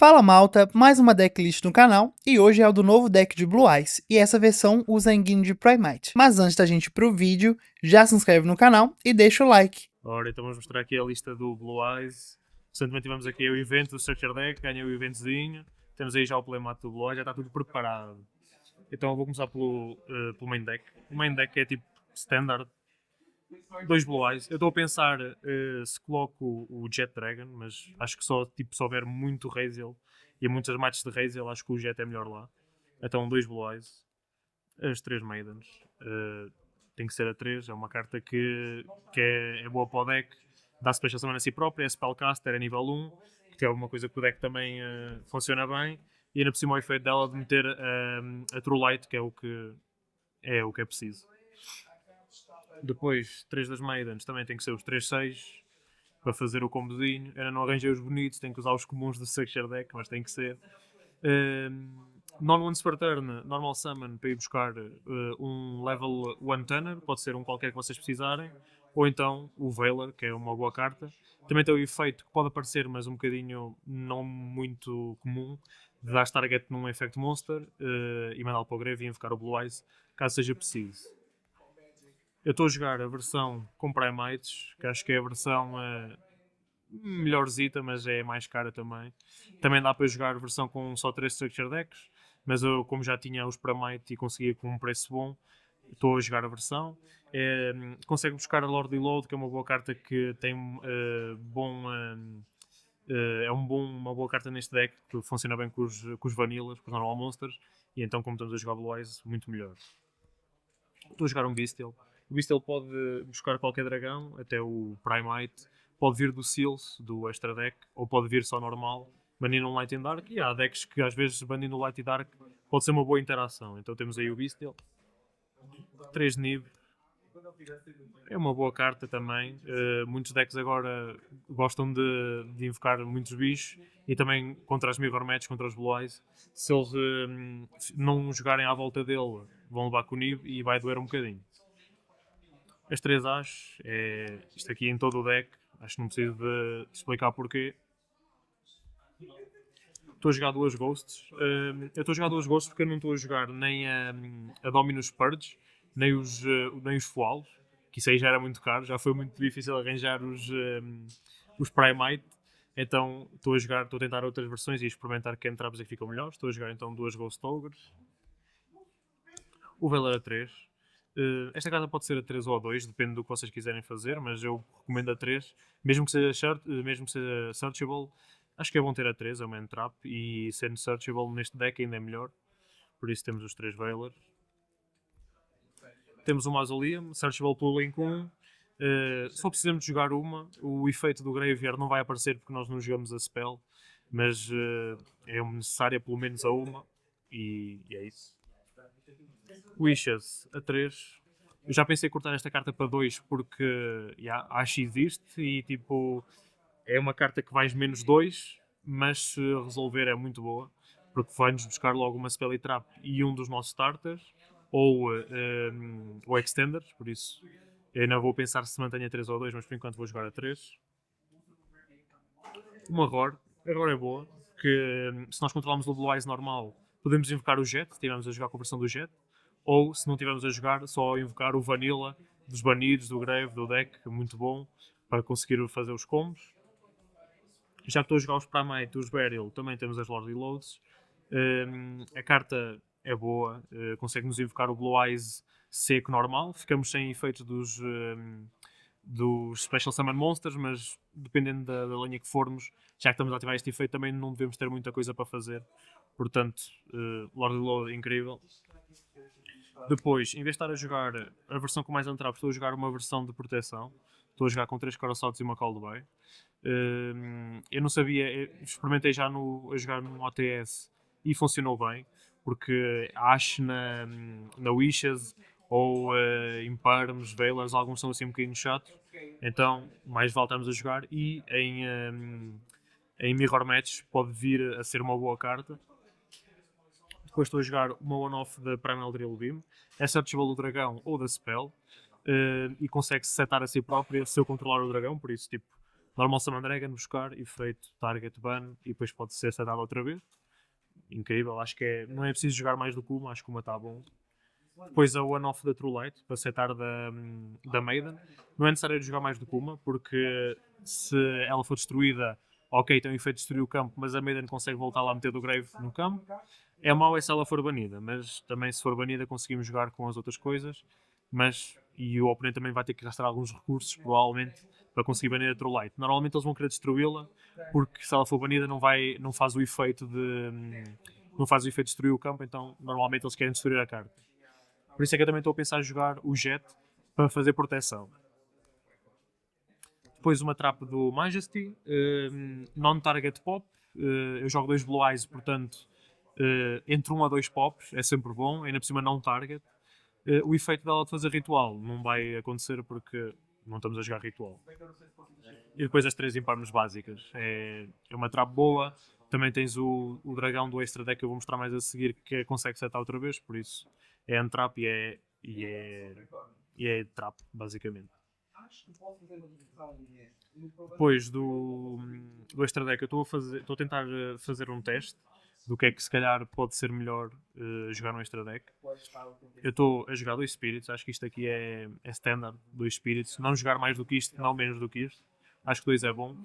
Fala malta, mais uma decklist no canal e hoje é o do novo deck de Blue Eyes e essa versão usa a engine de Primite. Mas antes da gente ir pro vídeo, já se inscreve no canal e deixa o like. Ora, então vamos mostrar aqui a lista do Blue Eyes. Recentemente tivemos aqui o evento do Structure Deck, ganhei o eventozinho. Temos aí já o playmat do Blue Eyes, já está tudo preparado. Então eu vou começar pelo main deck. O main deck é tipo standard, dois Blue Eyes. Eu estou a pensar se coloco o Jet Dragon, mas acho que só se houver muito Raziel e muitas matches de Raziel, acho que o Jet é melhor lá. Então dois Blue Eyes, as três Maidens. Tem que ser a 3, é uma carta que é boa para o deck, dá special summon a si própria, é spellcaster, é nível 1, que é alguma coisa que o deck também funciona bem, e ainda por cima o efeito dela de meter a True Light, que é o que é preciso. Depois, 3 das Maidens também tem que ser os 3/6 para fazer o combozinho. Eu ainda não arranjei os bonitos, tenho que usar os comuns do Structure Deck, mas tem que ser. Non-Once per turn, Normal Summon para ir buscar um level 1 Tunner, pode ser um qualquer que vocês precisarem, ou então o Veiler, que é uma boa carta. Também tem o efeito que pode aparecer, mas um bocadinho não muito comum, de dar target num Effect Monster e mandá-lo para o grave e invocar o Blue Eyes, caso seja preciso. Eu estou a jogar a versão com Primites, que acho que é a versão melhorzita, mas é mais cara também. Também dá para jogar a versão com só 3 Structure Decks, mas eu, como já tinha os Primite e conseguia com um preço bom, estou a jogar a versão. Consegue buscar a Lord Reload, que é uma boa carta que tem uma boa carta neste deck, que funciona bem com os Vanillas, com os Normal Monsters, e então, como estamos a jogar Blue Eyes, muito melhor. Estou a jogar um Beastial. O Beastial pode buscar qualquer dragão, até o Primite. Pode vir do Seals, do Extra Deck, ou pode vir só normal, banindo um Light and Dark. E há decks que às vezes banindo o Light e Dark pode ser uma boa interação. Então temos aí o Beastial. 3 Nib. É uma boa carta também. Muitos decks agora gostam de invocar muitos bichos e também contra as Mirror Match, contra os Blue Eyes. Se eles não jogarem à volta dele, vão levar com o Nib e vai doer um bocadinho. As 3 As, isto aqui em todo o deck, acho que não preciso de explicar porquê. Estou a jogar duas Ghosts. Eu estou a jogar duas Ghosts porque eu não estou a jogar nem a Dominus Purge, nem os Foalos, que isso aí já era muito caro, já foi muito difícil arranjar os Primite. Então estou a tentar outras versões e experimentar que entraves é que ficam melhores. Estou a jogar então duas Ghost Ogres. O Veiler a 3. Esta carta pode ser a 3 ou a 2, depende do que vocês quiserem fazer, mas eu recomendo a 3, mesmo que seja searchable. Acho que é bom ter a 3, é uma entrap, e sendo searchable neste deck ainda é melhor. Por isso temos os 3 Veilers. Temos o Mausoleum, searchable pelo link 1. Só precisamos de jogar uma. O efeito do Graveyard não vai aparecer porque nós não jogamos a spell, mas é necessária pelo menos a uma, e é isso. Wishes a 3. Eu já pensei em cortar esta carta para 2 porque acho que existe e tipo é uma carta que vais menos 2, mas se resolver é muito boa porque vai-nos buscar logo uma Spell e Trap e um dos nossos starters ou extenders, por isso eu ainda vou pensar se mantenho a 3 ou a 2, mas por enquanto vou jogar a 3. Uma Roar, a Roar é boa, que se nós controlarmos o Blue Eyes normal podemos invocar o Jet, se estivermos a jogar com a versão do Jet, ou se não estivermos a jogar, só invocar o Vanilla dos banidos, do Grave, do deck, muito bom para conseguir fazer os combos. Já que estou a jogar os Primate, os Burial, também temos as Lord Reloads. A carta é boa, consegue-nos invocar o Blue Eyes seco normal, ficamos sem efeitos dos Special Summon Monsters, mas dependendo da linha que formos, já que estamos a ativar este efeito, também não devemos ter muita coisa para fazer. Portanto, Lord Reload incrível. Depois, em vez de estar a jogar a versão com mais entraves, estou a jogar uma versão de proteção. Estou a jogar com 3 Coruscantos e uma Call Bay. Eu não sabia, experimentei já a jogar no OTS e funcionou bem, porque acho na Wishes ou em Parms, Veilers, alguns são assim um bocadinho chatos, então mais vale estarmos a jogar, e em Mirror Match pode vir a ser uma boa carta. Depois estou a jogar uma one-off da Primal Drill Beam, é searchable do dragão ou da spell, e consegue-se setar a si própria se eu controlar o dragão, por isso tipo, Normal Summon Dragon, buscar, efeito, target, ban, e depois pode ser setado outra vez. Incrível, acho que não é preciso jogar mais do que uma, acho que uma está bom. Depois a One Off da True Light, para setar da Maiden. Não é necessário jogar mais do que uma, porque se ela for destruída, ok, tem um efeito de destruir o campo, mas a Maiden consegue voltar lá a meter do Grave no campo. É mau é se ela for banida, mas também se for banida conseguimos jogar com as outras coisas. E o oponente também vai ter que gastar alguns recursos, provavelmente, para conseguir banir a True Light. Normalmente eles vão querer destruí-la, porque se ela for banida não faz o efeito não faz o efeito de destruir o campo, então normalmente eles querem destruir a carta. Por isso é que eu também estou a pensar em jogar o Jet para fazer proteção. Depois uma trap do Majesty, non-target pop. Eu jogo 2 Blue Eyes, portanto, entre 1 a 2 pops é sempre bom, ainda por cima não target. O efeito dela de fazer ritual não vai acontecer porque não estamos a jogar ritual. E depois as 3 imparmes básicas. É uma trap boa. Também tens o dragão do extra deck que eu vou mostrar mais a seguir, que consegue setar outra vez, por isso é untrap e é trap, basicamente. Depois do extra deck, eu estou a tentar fazer um teste do que é que se calhar pode ser melhor jogar no extra deck. Eu estou a jogar 2 Spirits, acho que isto aqui é standard, 2 Spirits. Não jogar mais do que isto, não menos do que isto. Acho que 2 é bom.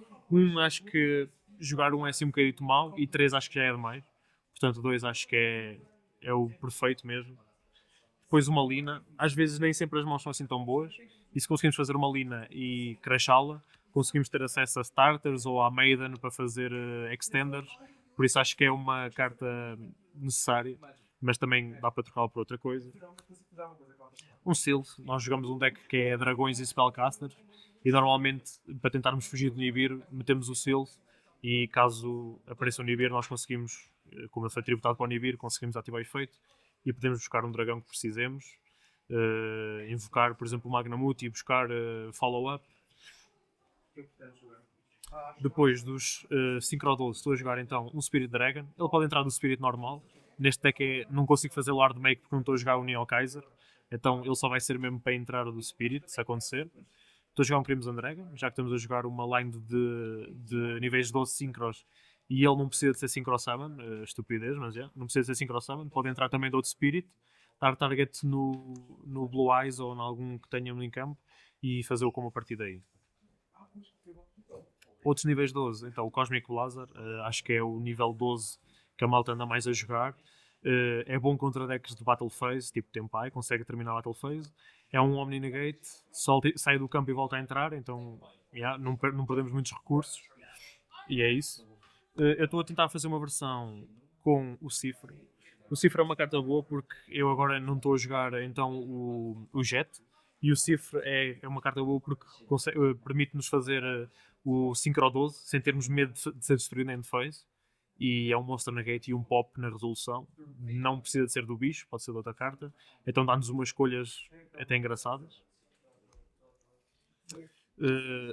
Acho que jogar é assim um bocadito mau, e 3 acho que já é demais. Portanto, 2 acho que é o perfeito mesmo. Depois uma Lina, às vezes nem sempre as mãos são assim tão boas, e se conseguimos fazer uma Lina e crashá-la, conseguimos ter acesso a starters ou à Maiden para fazer extenders, por isso acho que é uma carta necessária, mas também dá para trocá-la por outra coisa. Um Sylph, nós jogamos um deck que é dragões e spellcasters, e normalmente para tentarmos fugir do Nibiru metemos o Sylph, e caso apareça o Nibiru nós conseguimos, como ele foi tributado para o Nibiru, conseguimos ativar o efeito e podemos buscar um dragão que precisemos, invocar por exemplo o Magnamut e buscar follow-up. Depois dos Synchro 12 estou a jogar então um Spirit Dragon. Ele pode entrar do Spirit normal. Neste deck não consigo fazer o Hard Make porque não estou a jogar o Neo Kaiser, então ele só vai ser mesmo para entrar do Spirit, se acontecer. Estou a jogar um Crimson Dragon, já que estamos a jogar uma line de níveis 12 Synchros, e ele não precisa de ser Synchro Summon, estupidez, mas não precisa de ser Synchro Summon, pode entrar também de outro Spirit, dar target no Blue Eyes ou em algum que tenha em campo e fazer-o como a partir daí. Outros níveis 12, então o Cosmic Blazer, acho que é o nível 12 que a malta anda mais a jogar. É bom contra decks de Battle Phase, tipo Tempai, consegue terminar a Battle Phase. É um Omni Negate, sai do campo e volta a entrar, então não perdemos muitos recursos. E é isso. Eu estou a tentar fazer uma versão com o Cifre. O Cifre é uma carta boa porque eu agora não estou a jogar então o Jet. E o Cifre é uma carta boa porque permite-nos fazer o Synchro 12 sem termos medo de ser destruído na end phase. E é um Monster Negate e um Pop na resolução. Não precisa de ser do bicho, pode ser de outra carta. Então dá-nos umas escolhas até engraçadas.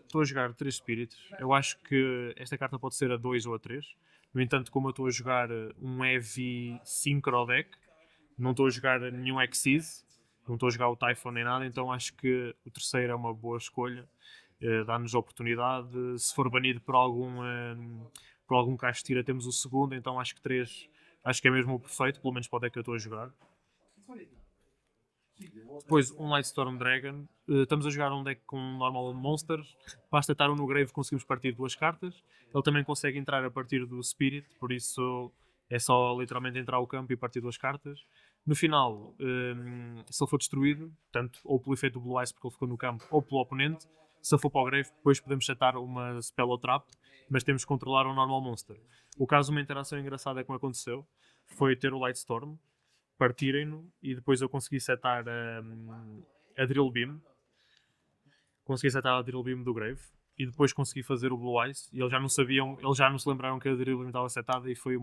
Estou a jogar 3 Spirits. Eu acho que esta carta pode ser a 2 ou a 3. No entanto, como eu estou a jogar um Heavy Synchro deck, não estou a jogar nenhum Xyz, não estou a jogar o Typhon nem nada, então acho que o terceiro é uma boa escolha. Dá-nos a oportunidade. Se for banido por algum caso tira, temos o segundo, então acho que 3 acho que é mesmo o perfeito, pelo menos para o deck que eu estou a jogar. Depois um Lightstorm Dragon. Estamos a jogar um deck com normal monsters. Basta estar no grave, conseguimos partir 2 cartas. Ele também consegue entrar a partir do Spirit, por isso é só literalmente entrar ao campo e partir 2 cartas. No final, se ele for destruído, tanto ou pelo efeito do Blue Eyes porque ele ficou no campo, ou pelo oponente, se ele for para o grave, depois podemos setar uma Spell ou Trap, mas temos que controlar um normal monster. O caso de uma interação engraçada que me aconteceu foi ter o Lightstorm, partirem-no e depois eu consegui setar a Drill Beam. Consegui setar a Drill Beam do Grave e depois consegui fazer o Blue Eyes e eles já não se lembraram que a Drill Beam estava setada e foi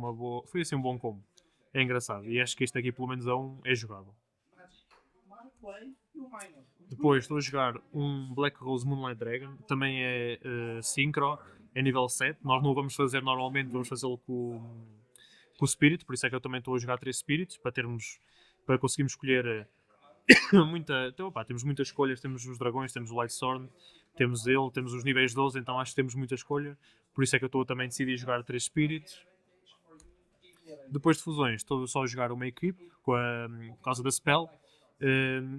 assim um bom combo. É engraçado e acho que este aqui pelo menos a 1 é jogável. Depois estou a jogar um Black Rose Moonlight Dragon, também é Synchro, é nível 7. Nós não o vamos fazer normalmente, vamos fazê-lo com o Spirit, por isso é que eu também estou a jogar 3 Spirits para conseguirmos escolher temos muitas escolhas. Temos os dragões, temos o Lightstorm, temos ele, temos os níveis 12, então acho que temos muita escolha. Por isso é que eu também decidi jogar 3 Spirits. Depois de fusões, estou só a jogar uma equipe por causa da spell.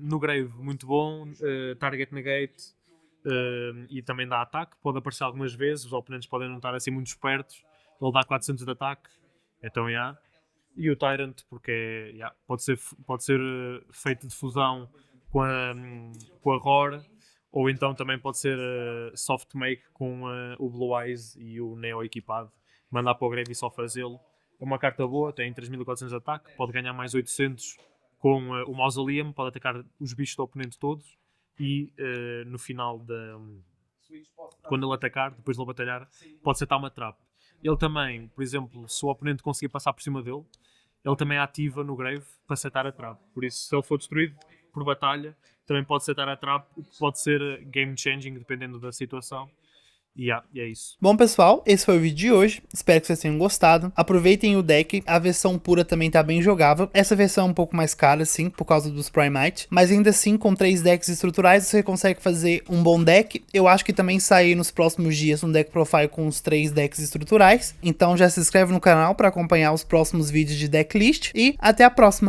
No Grave, muito bom. Target Negate e também dá ataque. Pode aparecer algumas vezes, os oponentes podem não estar assim muito espertos. Ele dá 400 de ataque, então E o Tyrant, porque pode ser feito de fusão com a Roar, ou então também pode ser soft make com o Blue Eyes e o Neo equipado. Mandar para o Grave e só fazê-lo. É uma carta boa, tem 3400 de ataque, pode ganhar mais 800 com o Mausoleum, pode atacar os bichos do oponente todos e no final quando ele atacar, depois de ele batalhar, pode setar uma trap. Ele também, por exemplo, se o oponente conseguir passar por cima dele, ele também ativa no Grave para setar a trap. Por isso, se ele for destruído por batalha, também pode setar a trap, o que pode ser game changing dependendo da situação. E é isso. Bom, pessoal, esse foi o vídeo de hoje. Espero que vocês tenham gostado. Aproveitem o deck. A versão pura também tá bem jogável. Essa versão é um pouco mais cara, sim, por causa dos Primite. Mas ainda assim, com 3 decks estruturais, você consegue fazer um bom deck. Eu acho que também sair nos próximos dias um deck profile com os 3 decks estruturais. Então já se inscreve no canal para acompanhar os próximos vídeos de decklist. E até a próxima!